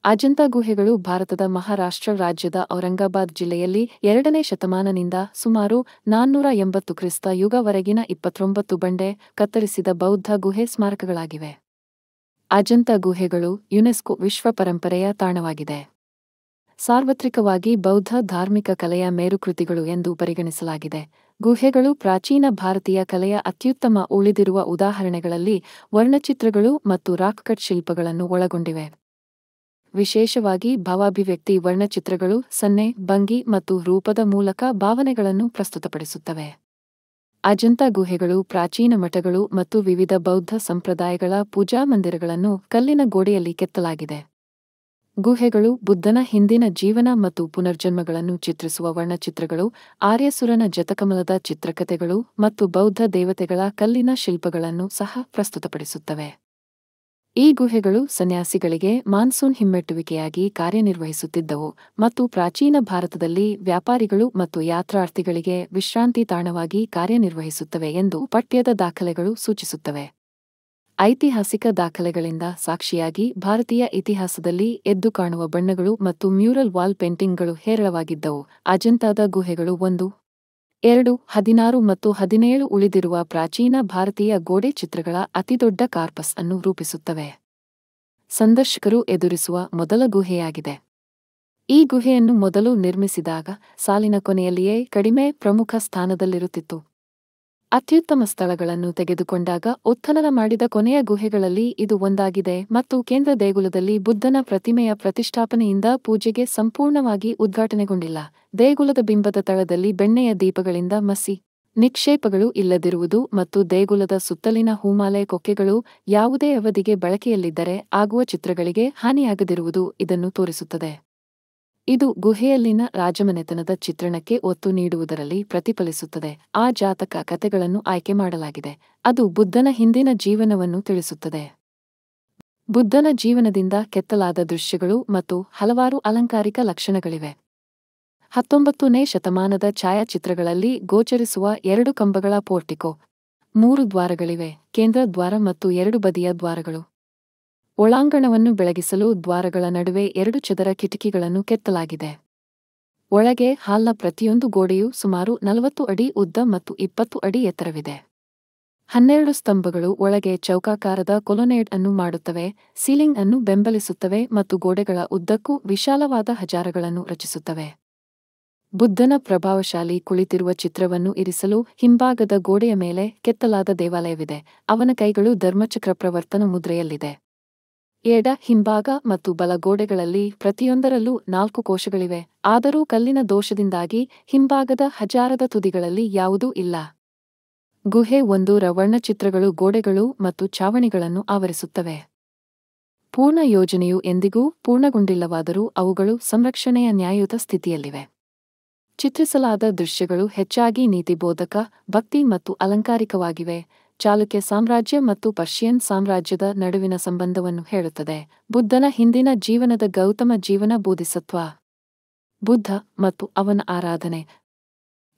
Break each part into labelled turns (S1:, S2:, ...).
S1: ಅಜಂತಾ ಗುಹೆಗಳು ಭಾರತದ ಮಹಾರಾಷ್ಟ್ರ ರಾಜ್ಯದ ಔರಂಗಾಬಾದ್ ಜಿಲ್ಲೆಯಲ್ಲಿ 2ನೇ ಶತಮಾನದಿಂದ ಸುಮಾರು 480 ಕ್ರಿಸ್ತ ಯುಗವರೆಗಿನ 29 ಬಂಡೆ ಕತ್ತರಿಸಿದ ಬೌದ್ಧ ಗುಹೆ ಸ್ಮಾರಕಗಳಾಗಿವೆ. ಅಜಂತಾ ಗುಹೆಗಳು ಯುನೆಸ್ಕೋ ವಿಶ್ವ ಪರಂಪರೆಯ ತಾಣವಾಗಿದೆ. ಸಾರ್ವತ್ರಿಕವಾಗಿ ಬೌದ್ಧ ಧಾರ್ಮಿಕ ಕಲೆಯ ಮೇರುಕೃತಿಗಳು ಎಂದು ಪರಿಗಣಿಸಲಾಗಿದೆ. ಗುಹೆಗಳು ಪ್ರಾಚೀನ ಭಾರತೀಯ ಕಲೆಯ ಅತ್ಯುತ್ತಮ ಉಳಿದಿರುವ ಉದಾಹರಣೆಗಳಲ್ಲಿ ವರ್ಣಚಿತ್ರಗಳು ಮತ್ತು ರಾಕ್ ಕಟ್ ಶಿಲ್ಪಗಳನ್ನು ಒಳಗೊಂಡಿವೆ. ವಿಶೇಷವಾಗಿ ಭಾವಾಭಿವ್ಯಕ್ತಿ ವರ್ಣಚಿತ್ರಗಳು ಸನ್ನೆ, ಭಂಗಿ ಮತ್ತು ರೂಪದ ಮೂಲಕ ಭಾವನೆಗಳನ್ನು ಪ್ರಸ್ತುತಪಡಿಸುತ್ತವೆ. ಅಜಂತಾ ಗುಹೆಗಳು ಪ್ರಾಚೀನ ಮಠಗಳು ಮತ್ತು ವಿವಿಧ ಬೌದ್ಧ ಸಂಪ್ರದಾಯಗಳ ಪೂಜಾ ಮಂದಿರಗಳನ್ನು ಕಲ್ಲಿನ ಗೋಡೆಯಲ್ಲಿ ಕೆತ್ತಲಾಗಿದೆ. ಗುಹೆಗಳು ಬುದ್ಧನ ಹಿಂದಿನ ಜೀವನ ಮತ್ತು ಪುನರ್ಜನ್ಮಗಳನ್ನು ಚಿತ್ರಿಸುವ ವರ್ಣಚಿತ್ರಗಳು, ಆರ್ಯಸುರನ ಜತಕಮಲದ ಚಿತ್ರಕಥೆಗಳು ಮತ್ತು ಬೌದ್ಧ ದೇವತೆಗಳ ಕಲ್ಲಿನ ಶಿಲ್ಪಗಳನ್ನು ಸಹ ಪ್ರಸ್ತುತಪಡಿಸುತ್ತವೆ. ಈ ಗುಹೆಗಳು ಸನ್ಯಾಸಿಗಳಿಗೆ ಮಾನ್ಸೂನ್ ಹಿಮ್ಮೆಟ್ಟುವಿಕೆಯಾಗಿ ಕಾರ್ಯನಿರ್ವಹಿಸುತ್ತಿದ್ದವು ಮತ್ತು ಪ್ರಾಚೀನ ಭಾರತದಲ್ಲಿ ವ್ಯಾಪಾರಿಗಳು ಮತ್ತು ಯಾತ್ರಾರ್ಥಿಗಳಿಗೆ ವಿಶ್ರಾಂತಿ ತಾಣವಾಗಿ ಕಾರ್ಯನಿರ್ವಹಿಸುತ್ತವೆ ಎಂದು ಪಠ್ಯದ ದಾಖಲೆಗಳು ಸೂಚಿಸುತ್ತವೆ. ಐತಿಹಾಸಿಕ ದಾಖಲೆಗಳಿಂದ ಸಾಕ್ಷಿಯಾಗಿ ಭಾರತೀಯ ಇತಿಹಾಸದಲ್ಲಿ ಎದ್ದು ಕಾಣುವ ಬಣ್ಣಗಳು ಮತ್ತು ಮ್ಯೂರಲ್ ವಾಲ್ ಪೇಂಟಿಂಗ್ಗಳು ಹೇರಳವಾಗಿದ್ದವು. ಅಜಂತಾದ ಗುಹೆಗಳು 1, 2, 16 ಮತ್ತು 17 ಉಳಿದಿರುವ ಪ್ರಾಚೀನ ಭಾರತೀಯ ಗೋಡೆ ಚಿತ್ರಗಳ ಅತಿದೊಡ್ಡ ಕಾರ್ಪಸ್ ಅನ್ನು ರೂಪಿಸುತ್ತವೆ. ಸಂದರ್ಶಕರು ಎದುರಿಸುವ ಮೊದಲ ಗುಹೆಯಾಗಿದೆ. ಈ ಗುಹೆಯನ್ನು ಮೊದಲು ನಿರ್ಮಿಸಿದಾಗ ಸಾಲಿನ ಕೊನೆಯಲ್ಲಿಯೇ ಕಡಿಮೆ ಪ್ರಮುಖ ಸ್ಥಾನದಲ್ಲಿರುತ್ತಿತ್ತು. ಅತ್ಯುತ್ತಮ ಸ್ಥಳಗಳನ್ನು ತೆಗೆದುಕೊಂಡಾಗ ಉತ್ಖನನ ಮಾಡಿದ ಕೊನೆಯ ಗುಹೆಗಳಲ್ಲಿ ಇದು ಒಂದಾಗಿದೆ ಮತ್ತು ಕೇಂದ್ರ ದೇಗುಲದಲ್ಲಿ ಬುದ್ಧನ ಪ್ರತಿಮೆಯ ಪ್ರತಿಷ್ಠಾಪನೆಯಿಂದ ಪೂಜೆಗೆ ಸಂಪೂರ್ಣವಾಗಿ ಉದ್ಘಾಟನೆಗೊಂಡಿಲ್ಲ. ದೇಗುಲದ ಬಿಂಬದ ತಳದಲ್ಲಿ ಬೆಣ್ಣೆಯ ದೀಪಗಳಿಂದ ಮಸಿ ನಿಕ್ಷೇಪಗಳು ಇಲ್ಲದಿರುವುದು ಮತ್ತು ದೇಗುಲದ ಸುತ್ತಲಿನ ಹೂಮಾಲೆ ಕೊಕ್ಕೆಗಳು ಯಾವುದೇ ಅವಧಿಗೆ ಬಳಕೆಯಲ್ಲಿದ್ದರೆ ಆಗುವ ಚಿತ್ರಗಳಿಗೆ ಹಾನಿಯಾಗದಿರುವುದು ಇದನ್ನು ತೋರಿಸುತ್ತದೆ. ಇದು ಗುಹೆಯಲ್ಲಿನ ರಾಜಮನೆತನದ ಚಿತ್ರಣಕ್ಕೆ ಒತ್ತು ನೀಡುವುದರಲ್ಲಿ ಪ್ರತಿಫಲಿಸುತ್ತದೆ. ಆ ಜಾತಕ ಕಥೆಗಳನ್ನು ಆಯ್ಕೆ ಮಾಡಲಾಗಿದೆ. ಅದು ಬುದ್ಧನ ಹಿಂದಿನ ಜೀವನವನ್ನು ತಿಳಿಸುತ್ತದೆ. ಬುದ್ಧನ ಜೀವನದಿಂದ ಕೆತ್ತಲಾದ ದೃಶ್ಯಗಳು ಮತ್ತು ಹಲವಾರು ಅಲಂಕಾರಿಕ ಲಕ್ಷಣಗಳಿವೆ. 19ನೇ ಶತಮಾನದ ಛಾಯಾಚಿತ್ರಗಳಲ್ಲಿ ಗೋಚರಿಸುವ 2 ಕಂಬಗಳ ಪೋರ್ಟಿಕೋ, 3 ದ್ವಾರಗಳಿವೆ, ಕೇಂದ್ರ ದ್ವಾರ ಮತ್ತು 2 ಬದಿಯ ದ್ವಾರಗಳು. ಒಳಾಂಗಣವನ್ನು ಬೆಳಗಿಸಲು ದ್ವಾರಗಳ ನಡುವೆ 2 ಚದರ ಕಿಟಕಿಗಳನ್ನು ಕೆತ್ತಲಾಗಿದೆ. ಒಳಗೆ ಹಾಲ್ನ ಪ್ರತಿಯೊಂದು ಗೋಡೆಯೂ ಸುಮಾರು 40 ಅಡಿ ಉದ್ದ ಮತ್ತು 20 ಅಡಿ ಎತ್ತರವಿದೆ. 12 ಸ್ತಂಭಗಳು ಒಳಗೆ ಚೌಕಾಕಾರದ ಕೊಲೊನೇಡ್ ಅನ್ನು ಮಾಡುತ್ತವೆ, ಸೀಲಿಂಗ್ ಅನ್ನು ಬೆಂಬಲಿಸುತ್ತವೆ ಮತ್ತು ಗೋಡೆಗಳ ಉದ್ದಕ್ಕೂ ವಿಶಾಲವಾದ ಹಜಾರಗಳನ್ನು ರಚಿಸುತ್ತವೆ. ಬುದ್ಧನ ಪ್ರಭಾವಶಾಲಿ ಕುಳಿತಿರುವ ಚಿತ್ರವನ್ನು ಇರಿಸಲು ಹಿಂಭಾಗದ ಗೋಡೆಯ ಮೇಲೆ ಕೆತ್ತಲಾದ ದೇವಾಲಯವಿದೆ. ಅವನ ಕೈಗಳು ಧರ್ಮಚಕ್ರ ಪ್ರವರ್ತನ ಮುದ್ರೆಯಲ್ಲಿದೆ. ಎಡ, ಹಿಂಭಾಗ ಮತ್ತು ಬಲ ಗೋಡೆಗಳಲ್ಲಿ ಪ್ರತಿಯೊಂದರಲ್ಲೂ 4 ಕೋಶಗಳಿವೆ, ಆದರೂ ಕಲ್ಲಿನ ದೋಷದಿಂದಾಗಿ ಹಿಂಭಾಗದ ಹಜಾರದ ತುದಿಗಳಲ್ಲಿ ಯಾವುದೂ ಇಲ್ಲ. ಗುಹೆ 1 ರ ವರ್ಣಚಿತ್ರಗಳು ಗೋಡೆಗಳು ಮತ್ತು ಛಾವಣಿಗಳನ್ನು ಆವರಿಸುತ್ತವೆ. ಪೂರ್ಣ ಯೋಜನೆಯು ಎಂದಿಗೂ ಪೂರ್ಣಗೊಂಡಿಲ್ಲವಾದರೂ ಅವುಗಳು ಸಂರಕ್ಷಣೆಯ ನ್ಯಾಯಯುತ ಸ್ಥಿತಿಯಲ್ಲಿವೆ. ಚಿತ್ರಿಸಲಾದ ದೃಶ್ಯಗಳು ಹೆಚ್ಚಾಗಿ ನೀತಿಬೋಧಕ, ಭಕ್ತಿ ಮತ್ತು ಅಲಂಕಾರಿಕವಾಗಿವೆ. ಚಾಲುಕ್ಯ ಸಾಮ್ರಾಜ್ಯ ಮತ್ತು ಪರ್ಷಿಯನ್ ಸಾಮ್ರಾಜ್ಯದ ನಡುವಿನ ಸಂಬಂಧವನ್ನು ಹೇಳುತ್ತದೆ. ಬುದ್ಧನ ಹಿಂದಿನ ಜೀವನದ ಗೌತಮ ಜೀವನ ಬೋಧಿಸತ್ವ, ಬುದ್ಧ ಮತ್ತು ಅವನ ಆರಾಧನೆ.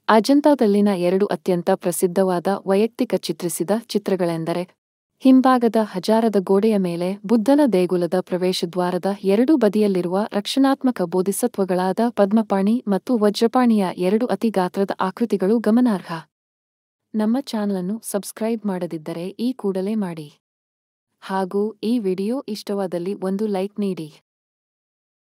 S1: ಅಜಂತಾದಲ್ಲಿನ 2 ಅತ್ಯಂತ ಪ್ರಸಿದ್ಧವಾದ ವೈಯಕ್ತಿಕ ಚಿತ್ರಿಸಿದ ಚಿತ್ರಗಳೆಂದರೆ ಹಿಂಭಾಗದ ಹಜಾರದ ಗೋಡೆಯ ಮೇಲೆ ಬುದ್ಧನ ದೇಗುಲದ ಪ್ರವೇಶದ್ವಾರದ 2 ಬದಿಯಲ್ಲಿರುವ ರಕ್ಷಣಾತ್ಮಕ ಬೋಧಿಸತ್ವಗಳಾದ ಪದ್ಮಪಾಣಿ ಮತ್ತು ವಜ್ರಪಾಣಿಯ 2 ಅತಿ ಗಾತ್ರದ ಆಕೃತಿಗಳು ಗಮನಾರ್ಹ. ನಮ್ಮ ಚಾನಲನ್ನು ಸಬ್ಸ್ಕ್ರೈಬ್ ಮಾಡದಿದ್ದರೆ ಈ ಕೂಡಲೇ ಮಾಡಿ. ಹಾಗೂ ಈ ವಿಡಿಯೋ ಇಷ್ಟವಾದಲ್ಲಿ ಒಂದು ಲೈಕ್ ನೀಡಿ.